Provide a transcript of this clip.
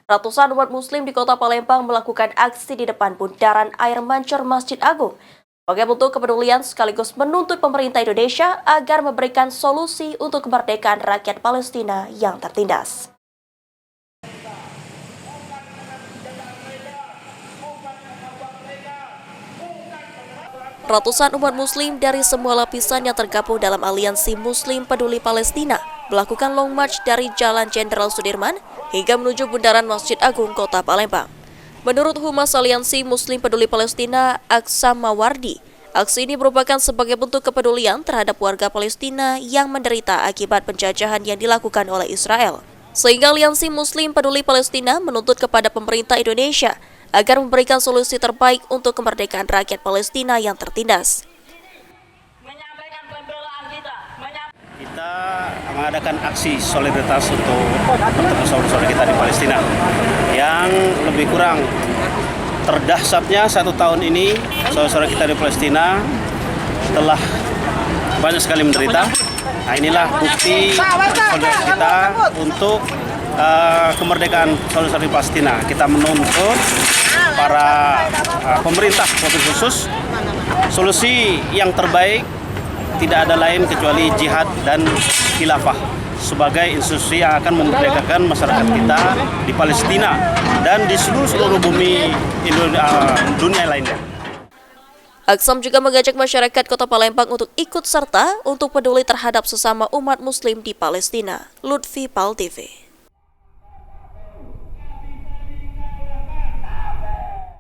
Ratusan umat muslim di kota Palembang melakukan aksi di depan bundaran air mancur Masjid Agung sebagai bentuk kepedulian sekaligus menuntut pemerintah Indonesia agar memberikan solusi untuk kemerdekaan rakyat Palestina yang tertindas. Ratusan umat muslim dari semua lapisan yang tergabung dalam aliansi Muslim Peduli Palestina melakukan long march dari Jalan Jenderal Sudirman hingga menuju bundaran Masjid Agung Kota Palembang. Menurut Humas Aliansi Muslim Peduli Palestina, Aksam Mawardi, aksi ini merupakan sebagai bentuk kepedulian terhadap warga Palestina yang menderita akibat penjajahan yang dilakukan oleh Israel. Sehingga Aliansi Muslim Peduli Palestina menuntut kepada pemerintah Indonesia agar memberikan solusi terbaik untuk kemerdekaan rakyat Palestina yang tertindas. Kita mengadakan aksi solidaritas untuk bertemu saudara-saudara kita di Palestina yang lebih kurang terdahsyatnya 1 tahun ini saudara-saudara kita di Palestina telah banyak sekali menderita. Nah, inilah bukti saudara kita untuk kemerdekaan saudara-saudara di Palestina. Kita menuntut para pemerintah wabil khusus solusi yang terbaik tidak ada lain kecuali jihad dan khilafah sebagai institusi yang akan memerdekakan masyarakat kita di Palestina dan di seluruh bumi dunia lainnya. Aksam juga mengajak masyarakat Kota Palembang untuk ikut serta untuk peduli terhadap sesama umat muslim di Palestina. Lutfi Pal TV.